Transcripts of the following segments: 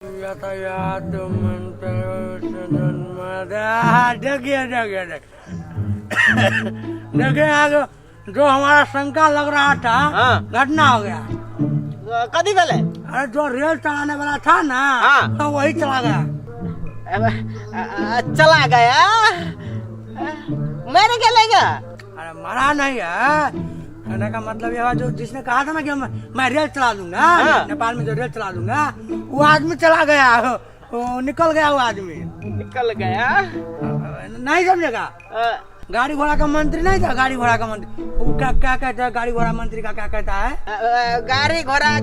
यातायात मंत्री देखिए आगे जो हमारा शंका लग रहा था घटना हो गया। कदी गले? अरे जो रेल चलाने वाला था ना तो वही चला गया। चला गया? मैंने क्या लेगा? अरे मरा नहीं है, कहने का मतलब यह जो जिसने कहा था ना कि मैं रेल चला दूंगा, नेपाल में जो रेल चला दूंगा, वो आदमी चला गया, वो निकल गया। वो आदमी निकल गया? नहीं समझेगा? गाड़ी घोड़ा का मंत्री नहीं था? गाड़ी घोड़ा का मंत्री वो क्या कहता है? गाड़ी घोड़ा मंत्री का क्या कहता है? गाड़ी घोड़ा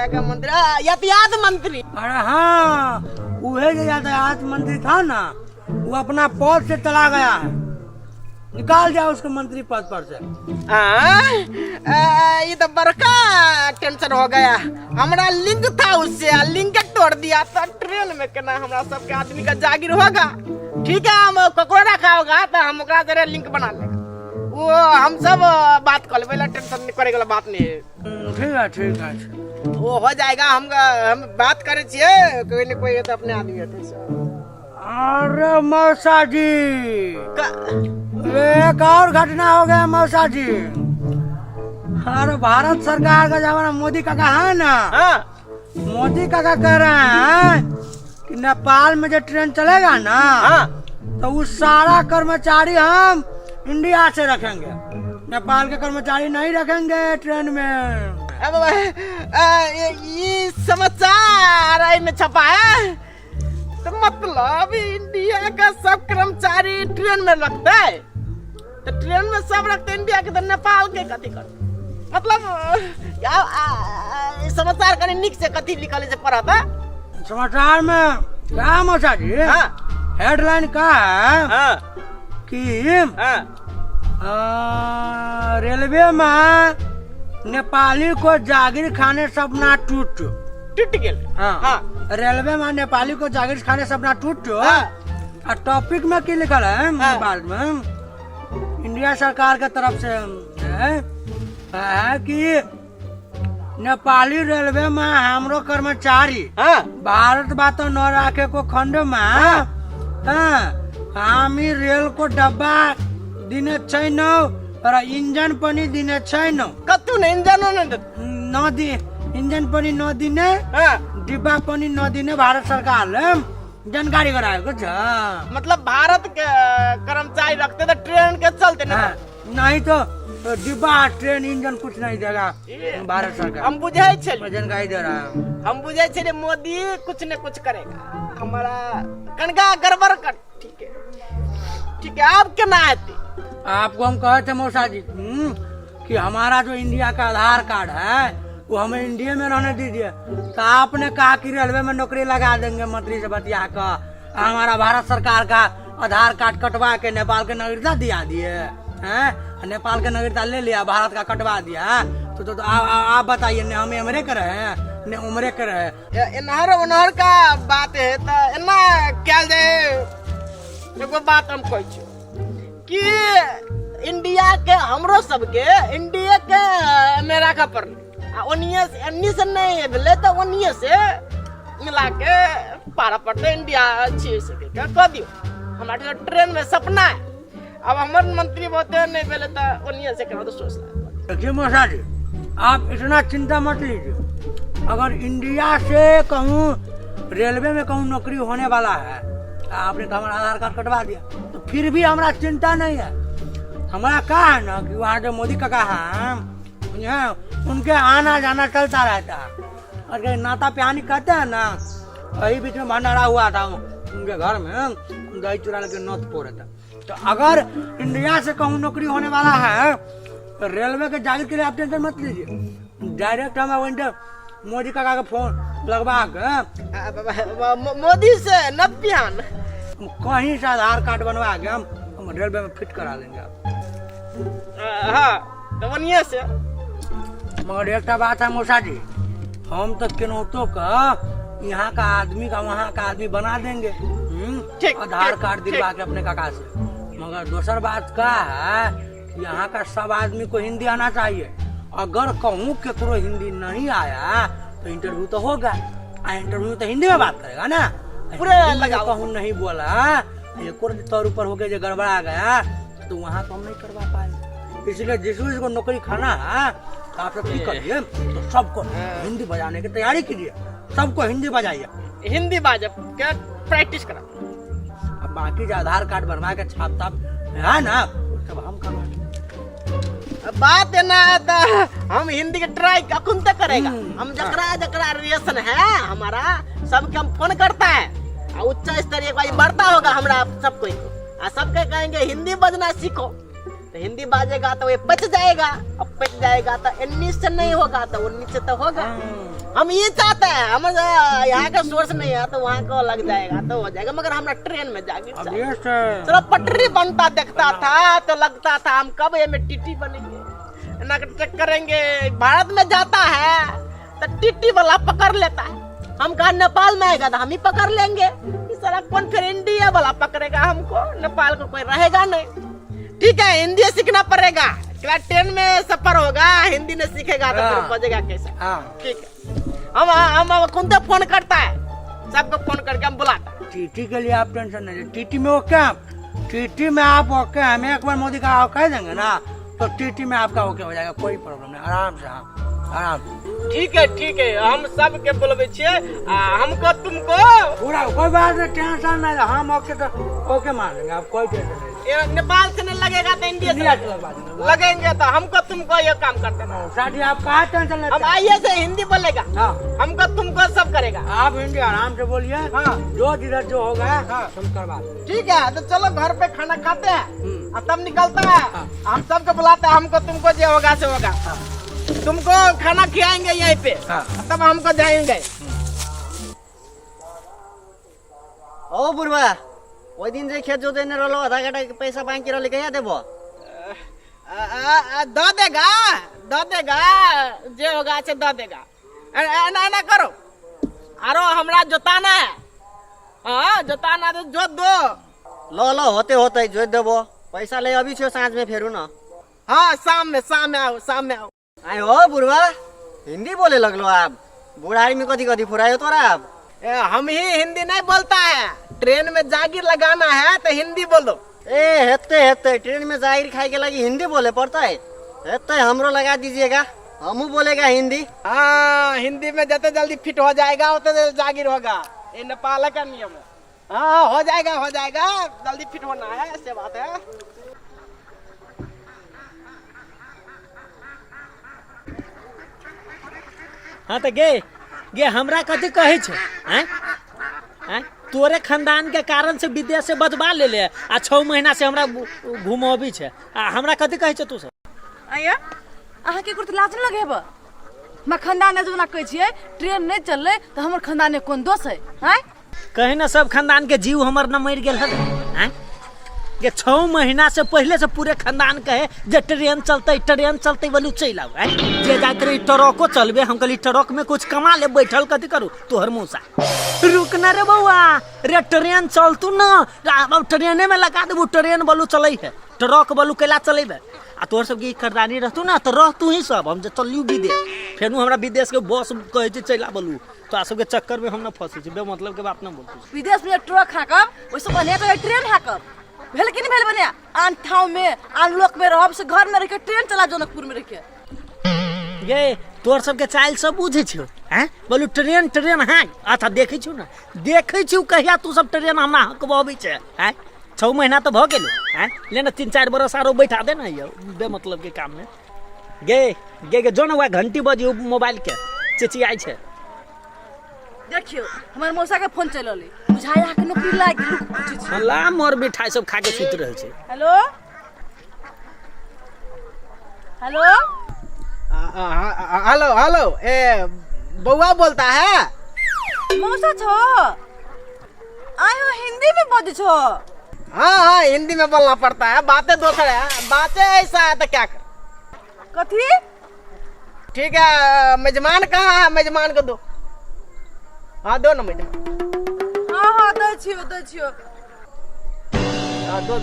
का मंत्री, यातायात मंत्री। अरे हाँ, वो जो यातायात मंत्री था ना, वो अपना पद से चला गया है। निकाल जाओ उसको मंत्री पद पर से। ये तो बड़का टेंशन हो गया। हमारा लिंक था उससे, लिंक तोड़ दिया तो ट्रेन में केना हमारा सबके आदमी का जागीर होगा। ठीक है, हम ककरो रखा होगा तो हम ओकरा जरे लिंक बना लेगा। वो हम सब बात कर लेबे, टेंशन करे वाला बात नहीं है। ठीक है वो हो जाएगा। हम बात करे छिए, कोई न कोई तो अपने आदमी है। अरे मौसा जी, एक और घटना हो गया मौसा जी। अरे भारत सरकार का जमाना मोदी काका है ना, मोदी काका कह रहे हैं कि नेपाल में जो ट्रेन चलेगा ना तो वो सारा कर्मचारी हम इंडिया से रखेंगे, नेपाल के कर्मचारी नहीं रखेंगे ट्रेन में। अब ये समाचार में छपा है तो मतलब इंडिया का सब कर्मचारी ट्रेन में लगता है, तो ट्रेन में सब रखते इंडिया के, तो नेपाल के कथी कर मतलब समाचार का निक से कथी लिखल से पढ़ा था समाचार में? क्या मौसा जी, हेडलाइन का है कि रेलवे में नेपाली को जागीर खाने सपना टूट गया। रेलवे में नेपाली को जागीर खाने सपना टूट। टॉपिक में क्या लिखल है बाद में? इंडिया सरकार के तरफ से है कि नेपाली रेलवे में हमरो कर्मचारी भारत बात न रखे को खंड में हामी रेल को डब्बा दिने छैन र इंजन पनि दिने छैन। कतु न इंजन नदी इंजन पनि नदिने, डिब्बा पनि नदिने भारत सरकारले जानकारी गराएको छ। मतलब भारत के कर्मचारी रखते तो ट्रेन के चलते नहीं तो डिब्बा ट्रेन इंजन कुछ नहीं देगा भारत सरकार। हम बुझे जानकारी दे रहा है। हम बुझे छे मोदी कुछ न कुछ करेगा, हमारा कनका गड़बड़ कर। ठीक है आप क्या ना आती? आपको हम कहे थे मौसा जी कि हमारा जो इंडिया का आधार कार्ड है वो हमें इंडिया में रहने दीजिए, तो आपने कहा कि रेलवे में नौकरी लगा देंगे मंत्री से बतिया कर। हमारा भारत सरकार का आधार कार्ड कटवा के नेपाल के नागरिकता दिया दिए हैं, नेपाल के नागरिकता ले लिया, भारत का कटवा दिया। तो आप बताइए, न हमें उम्रे कर रहे हैं न उम्रे कर रहे हैं। इनहर का बात है तो इना क्या जाए। एगो बात हम कह कि इंडिया के हमरो सबके इंडिया के मेरा का पर अन्य से नहीं भेले तो अन्य से मिला के पारा पड़ते इंडिया अच्छे से कह दियो। हमारे ट्रेन में सपना है, अब हमारे मंत्री बोलते नहीं भेले तो अन्य से करो तो सोच ला। देखिए मौसा जी, आप इतना चिंता मत लीजिए। अगर इंडिया से कहूँ रेलवे में कहूँ नौकरी होने वाला है, आपने तो हमारा आधार कार्ड कटवा दिया, तो फिर भी हमारा चिंता नहीं है। हमारा कहा है ना कि वहाँ जो मोदी काका है उनके आना जाना चलता रहता है, और नाता प्यानी कहते हैं ना, वही बीच में भंडारा हुआ था उनके घर में, दही चुरा लेके नोत पोड़े था। तो अगर इंडिया से कहूँ नौकरी होने वाला है तो रेलवे के जागीर के लिए आप टेंशन मत लीजिए। डायरेक्ट हम मोदी काका का फोन लगवा के मोदी से न पियान कहीं से आधार कार्ड बनवा के हम रेलवे में फिट करा लेंगे। तो से मगर एक बात है मौसा जी, हम तो केनौतो का यहाँ का आदमी का वहाँ का आदमी बना देंगे आधार कार्ड दिलवा के अपने काका से। मगर दूसर बात का है कि यहाँ का सब आदमी को हिंदी आना चाहिए। अगर कहूँ केकरो हिंदी नहीं आया तो इंटरव्यू तो होगा, इंटरव्यू में तो हिंदी में बात करेगा ना। पूरे हिंदी में लगाओ। कहूँ नहीं बोला, एक और तौर ऊपर होके जो गड़बड़ा गया तो वहाँ तो हम नहीं करवा पाए। इसलिए जिसको नौकरी खाना है तो आप सब ठीक करिए, तो सबको हिंदी बजाने की तैयारी कीजिए, सबको हिंदी बजाइए। हिंदी बाजे क्या प्रैक्टिस करा। अब बाकी जो आधार कार्ड बनवा के छाप ताप है ना, वो सब हम करवाएंगे। बात है ना, तो हम हिंदी के ट्राई अकुन तक करेगा। हम जकरा जकरा रिलेशन है हमारा सबके हम फोन करता है, उच्च स्तरीय कोई बढ़ता होगा हमरा सबको, सबके कहेंगे हिंदी बजना सीखो, तो हिंदी बाजेगा तो ये बच जाएगा, अब बच जाएगा तो 19 से नहीं होगा तो 19 से तो होगा। हम ये चाहते हैं, हम यहाँ का सोर्स नहीं है तो वहाँ को लग जाएगा तो हो जाएगा, मगर हमरा ट्रेन में जाके चलो पटरी बनता देखता था तो लगता था हम कब ये में टीटी बनेंगे ना, चेक करेंगे। भारत में जाता है तो टीटी वाला पकड़ लेता है, हम कहा नेपाल में आएगा तो हम ही पकड़ लेंगे, इस तरह कौन फिर इंडिया वाला पकड़ेगा हमको, नेपाल को कोई रहेगा नहीं। ठीक है, हिंदी सीखना पड़ेगा, क्या ट्रेन में सफर होगा हिंदी नहीं सीखेगा तो फिर बजेगा कैसे। ठीक है, हम कौन फोन करता है, सबको फोन करके हम बुलाता है। टीटी के लिए आप टेंशन नहीं, टीटी में ओके, टीटी में आप ओके, हम एक बार मोदी का कह देंगे ना तो टीटी में आपका ओके हो जाएगा, कोई प्रॉब्लम नहीं, आराम से। हाँ आराम। ठीक है, हम सबके बोलबे छिए, हमको तुमको पूरा कोई बात नहीं, टेंशन नहीं, हम ओके तो ओके मान लेंगे, आप कोई टेंशन नहीं। ये नेपाल से नहीं लगेगा तो इंडिया से लगेंगे, तो हमको तुमको ये काम करते हैं। साथी आप कहाँ टेंशन लेते हम आइए से हिंदी बोलेगा, हाँ हमको तुमको सब करेगा। आप हिंदी आराम से बोलिए, हाँ जो जिधर जो होगा हाँ हम करवा देंगे। ठीक है, तो चलो घर पे खाना खाते हैं और तब निकलता है, हम सबको बुलाते हैं, हमको तुमको जो होगा से होगा, तुमको खाना खिलाएंगे यहीं पे, तब हमको जाएंगे। ओ बुढ़वा, ओई दिन जे खेत जोते ने रहलो आधा घंटा के पैसा बाकी रहले कहिया देबो? दो देगा जे होगा से दो देगा। ना करो, आरो हमरा जोताना है, हाँ जोताना तो जोत दो। लो होते जोत देबो, पैसा ले अभी छो सांझ में फेरू ना। हाँ शाम में आओ। आए हो बुढ़वा, हिंदी बोले लगलो आप, बुढ़ाई में कथी फुरायो तोरा आप? हम ही हिंदी नहीं बोलता है, ट्रेन में जागीर लगाना है तो हिंदी बोलो। हेते ट्रेन में जाहिर खाए के लगी हिंदी बोले पड़ता है, हेते हमरो लगा दीजिएगा, हमू बोलेगा हिंदी। हाँ हिंदी में जितने जल्दी फिट हो जाएगा उतने जागीर होगा, ये नेपाल का नियम है। हाँ हो जाएगा, जल्दी फिट होना है, ऐसे बात है। हाँ तो गे हमरा कथी कहे छे, तोरे खानदान के कारण से विदेश से बचवा ले ले, आ 6 महीना से हमरा घुमोबी छे, हमरा कथी कहे छे तू सब? आया अहाँ के कुछ लाज न लगे बा, हम खानदान ने जोना कहै छियै ट्रेन नहीं चलले तो हमर खानदान में कोन दोष है? हैं कहे ना सब खानदान के जीव हमर न मर गेल है, हैं ये 6 महीना से पहले से पूरे खानदान कहे जे ट्रेन चलते बोलू चल आओ, जे जाते रही ट्रको चलबे, हम कहली ट्रक में कुछ कमा ले, बैठल कथी करू तोहर मुँह रुक न रे बउआ, रे ट्रेन चलतू न, अब ट्रेने में लगा देबू, ट्रेन बोलू चले है, ट्रक बोलू कैला चलेबे, आ तोहर सबके खरीदारी रहतू ना तो रहतू ही सब, हम चलियू विदेश, फिर हमरा विदेश के बस कहे चला बोलू, तो आ सबके चक्कर में हम न फंसे बे मतलब के बात न बोलतू। विदेश में ट्रक हाकब वैसे बने तो ट्रेन हाकब भेल कि नहीं भेल बने, आन ठाव में आन लोक में रहब से घर में रह के ट्रेन चला जनकपुर में रह के। ये तोर सबके चाल सब बुझे छो, हैं बोलू ट्रेन हाँ अच्छा देखे छू ना, देखे छू कहिया तू सब ट्रेन हमरा हकबी छे, हैं 6 महीना तो भ गेलो, हैं लेना 3-4 बरस आरो बैठा दे ना ये बे मतलब के काम में। गे जो ना वह घंटी बजी मोबाइल के चेची आई छे, देखियो हमर मौसा के फोन चलले, बुझाया के नौकरी लाग गेल, ला मोर मिठाई सब खा के सुत रहे छे। हेलो ए बउआ बोलता है, मौसा छो आय हो हिंदी में बोल छो? हाँ हिंदी में बोलना पड़ता है, बातें दूसरे है, बातें ऐसा है तो क्या कर। कथी? ठीक है, मेजमान कहाँ है, मेजमान को दो, हाँ दो ना मेजमान। हाँ दे छियो हाँ दो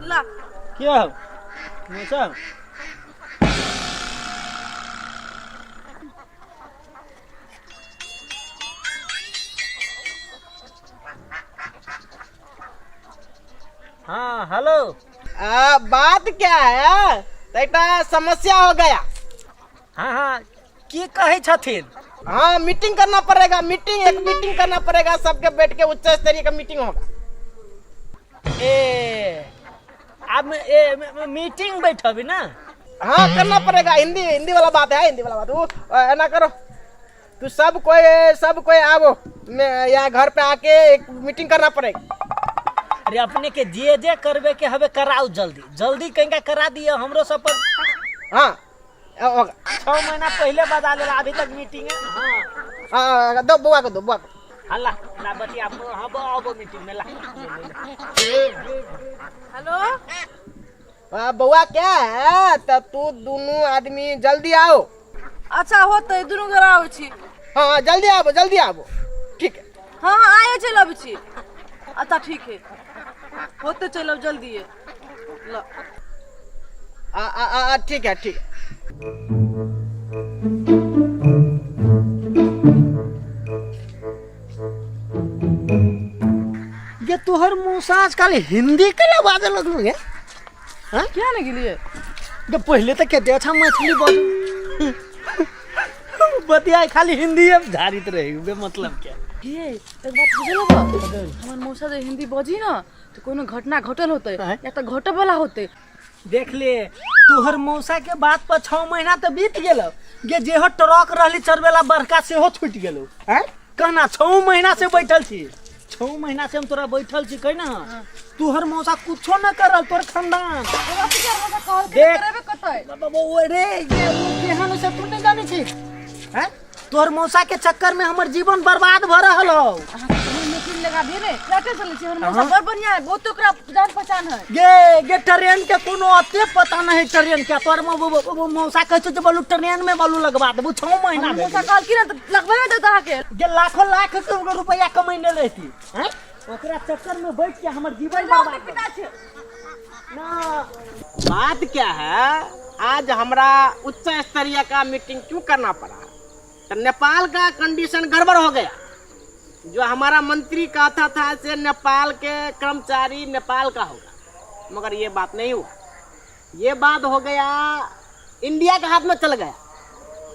ला। क्या हो मौसा? हाँ हेलो। बात क्या है? तो एक समस्या हो गया। हाँ हाँ की कहे छथिन? हाँ मीटिंग करना पड़ेगा, एक मीटिंग करना पड़ेगा, सबके बैठ के उच्च स्तरीय का मीटिंग होगा। अब मीटिंग बैठबी ना? हाँ करना पड़ेगा, हिंदी वाला बात है, हिंदी वाला बात। वो ना करो, तू सब कोई आओ, यहाँ घर पे आके एक मीटिंग करना पड़ेगा। अरे अपने के जे करबे के हवे कराओ, जल्दी कहीं करा दियो हमरो सब पर। हाँ होगा। 6 महीना पहले बता ले, अभी तक मीटिंग है। हाँ दो बुआ को हल्ला ना बती आप। हाँ वो मीटिंग में ला। हेलो बुआ क्या है? तो तू दोनों आदमी जल्दी आओ। अच्छा होते दुनू घर आबै छी। हाँ जल्दी आबो। ठीक है। हाँ आए चल अब छी। अच्छा ठीक है, होते चलो जल्दी है। लो ठीक है। ये तोहर मौसा आजकल हिंदी के लिए बाजे लगलो है? क्या नहीं गेलिए? जब पहले तक कहते अच्छा मैथिली बोल बतिया खाली हिंदी अब झारित रहे मतलब क्या? ये एक बात बुझल बा, हमर मौसा जे हिंदी बजी ना तो कोनो घटना घटल होते या तो घटे वाला होते। देख ले तोहर मौसा के बात पर 6 महीना तो बीत गेलो। ये जेहो ट्रक रहली चरवेला बरका से हो छूट गेलो। कहना 6 महीना से बैठल छी, 6 महीना से हम तोरा बैठल छी। कहना तोहर मौसा कुछो न करल, तोर खानदान देख रे केहन से तू नहीं जानी छी। हैं तोहर मौसा के चक्कर में हमर जीवन बर्बाद भ रहल हो। मीटिंग लगा दिए रे, क्या चले छी? हमर मौसा बड़ बढ़िया है, बहुत ओकरा जान पहचान है। ये ट्रेन के कोनो अते पता नहीं ट्रेन के। तोर मौसा कह छ बोलू ट्रेन में बोलू लगवा देबू। 6 महीना मौसा कहल की ना लगबे नहीं देता के। ये लाखों लाख रुपया कमाइने रहती हैं, ओकरा चक्कर में बैठ के हमर जीवन बर्बाद छे ना। बात क्या है? आज हमरा उच्च स्तरीय का मीटिंग क्यों करना पड़ा? तो नेपाल का कंडीशन गड़बड़ हो गया। जो हमारा मंत्री कहता था से नेपाल के कर्मचारी नेपाल का होगा, मगर ये बात नहीं हुआ। ये बात हो गया इंडिया के हाथ में चल गया।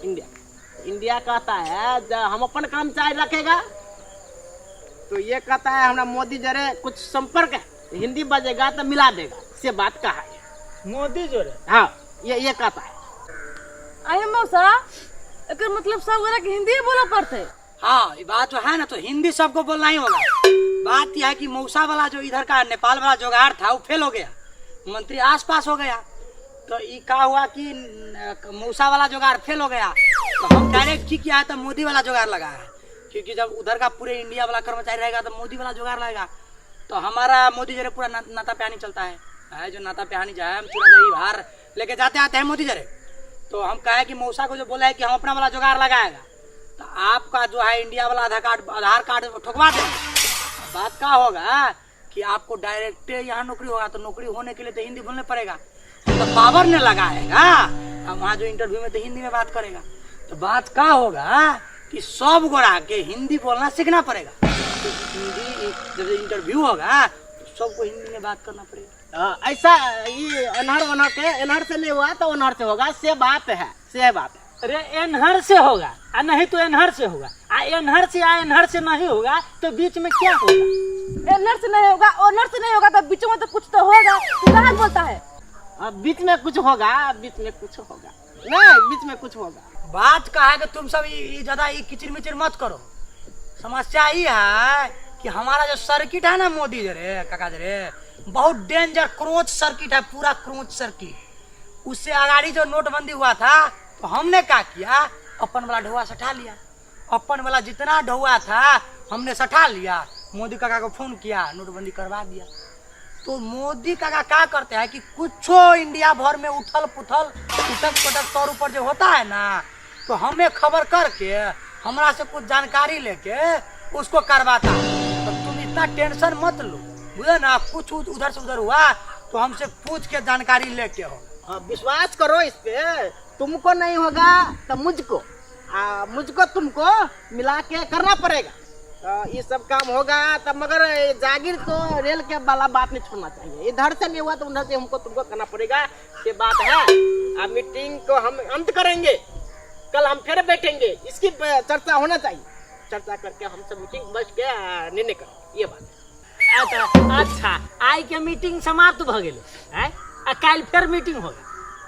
इंडिया कहता है जब हम अपन कर्मचारी रखेगा, तो ये कहता है हमारा मोदी जरे कुछ संपर्क है, हिंदी बजेगा तो मिला देगा। से बात कहा है मोदी जोरे। हाँ ये कहता है। आए मौसा एक मतलब सब गोरा के हिंदी बोला पड़ते। हाँ ये बात जो है ना, तो हिंदी सबको बोलना ही होगा। बात यह है कि मौसा वाला जो इधर का नेपाल वाला जुगाड़ था वो फेल हो गया, मंत्री आसपास हो गया। तो ये क्या हुआ कि मौसा वाला जुगाड़ फेल हो गया, तो हम डायरेक्ट किया है तो मोदी वाला जुगाड़ लगा है। क्योंकि जब उधर का पूरे इंडिया वाला कर्मचारी रहेगा तो मोदी वाला जुगाड़ रहेगा। तो हमारा मोदी जरे पूरा नाता प्यानी चलता है, जो नाता प्यानी जो है हम चूड़ा दही बाहर लेके जाते आते हैं मोदी जरे। तो हम कहे कि मौसा को जो बोला है कि हम अपना वाला जुगाड़ लगाएगा, तो आपका जो है इंडिया वाला आधार कार्ड ठुकवा देंगे। बात क्या होगा कि आपको डायरेक्ट यहाँ नौकरी होगा, तो नौकरी होने के लिए तो हिंदी बोलने पड़ेगा। तो पावर ने लगाएगा, अब वहाँ जो इंटरव्यू में तो हिंदी में बात करेगा। तो बात क्या होगा कि सब गोरा के हिंदी बोलना सीखना पड़ेगा। तो हिंदी जब इंटरव्यू होगा तो सबको हिंदी में बात करना पड़ेगा। ऐसा ये अनहर से नहीं हुआ तो अनहर से होगा। से बात है। अरे एनहर से होगा आ नहीं तो एनहर से होगा। एनहर से नहीं होगा तो बीच में क्या होगा? एनहर से नहीं होगा, ओनहर से नहीं होगा, तो बीच में तो कुछ तो होगा। तू कहाँ बोलता है? बीच में कुछ होगा। नहीं बीच में कुछ होगा। बात का है कि तुम सब ज्यादा किचिर मिचिर मत करो। समस्या ये है कि हमारा जो सर्किट है ना मोदी जरे काका जरे, बहुत डेंजर क्रोच सर्किट है, पूरा क्रोच सर्किट। उससे आगाड़ी जो नोटबंदी हुआ था तो हमने क्या किया, अपन वाला ढौआ सठा लिया। अपन वाला जितना ढौआ था हमने सठा लिया। मोदी काका को फोन किया, नोटबंदी करवा दिया। तो मोदी काका क्या करते हैं कि कुछ इंडिया भर में उथल पुथल उठक पटक तौर ऊपर जो होता है ना, तो हमें खबर करके हमरा से कुछ जानकारी लेके उसको करवाता। तो तुम इतना टेंशन मत लो, बुझे ना। कुछ उधर से उधर हुआ तो हमसे पूछ के जानकारी लेके हो। विश्वास करो इस पे। तुमको नहीं होगा तो मुझको तुमको मिला के करना पड़ेगा। ये सब काम होगा तब, मगर जागीर तो रेल के वाला बात नहीं छोड़ना चाहिए। इधर से नहीं हुआ तो उधर से हमको तुमको करना पड़ेगा, ये बात है। अब मीटिंग को हम अंत करेंगे, कल हम फिर बैठेंगे, इसकी चर्चा होना चाहिए। चर्चा करके हम सब मीटिंग बस के निर्णय करें, ये बात है। अच्छा आई के मीटिंग समाप्त भ गेल है, कल फिर मीटिंग होगा,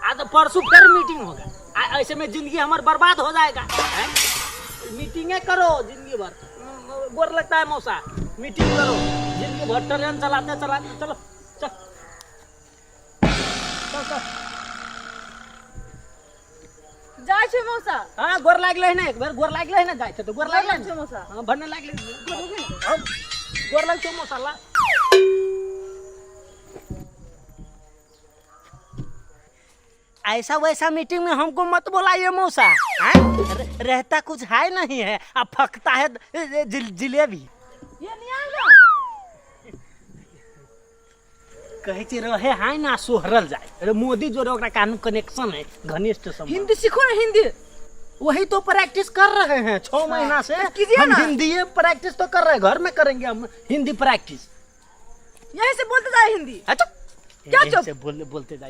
आ तो परसों फिर मीटिंग होगा। ऐसे में जिंदगी हमार बर्बाद हो जाएगा है? मीटिंगे करो जिंदगी भर, बोर लगता है मौसा, मीटिंग करो जिंदगी भर, ट्रेन चलाते चलाते। चलो चल चल चल। जाइ छै मौसा। हाँ गोर लागले है ना, एक बार गोर लागले है ना, जाए तो गोर लागले छै मौसा। हाँ भरने लागले गोर लग छो मौसा ला। ऐसा वैसा मीटिंग में हमको मत बुलाइए मौसा, रहता कुछ है नहीं है, अब फकता है जिलेबी। ये नहीं आएगा। कहे छी रहे है ना सोहरल जाए, अरे मोदी जो ओकरा कानून कनेक्शन है घनिष्ठ संबंध। हिंदी सीखो ना, हिंदी। वही तो प्रैक्टिस कर रहे हैं 6 महीना से, कीजिए हम ना। हिंदी प्रैक्टिस तो कर रहे हैं, घर में करेंगे हम हिंदी प्रैक्टिस। यहीं से बोलते जाए हिंदी। अच्छा क्या यहीं चुप? से बोलते जाइए।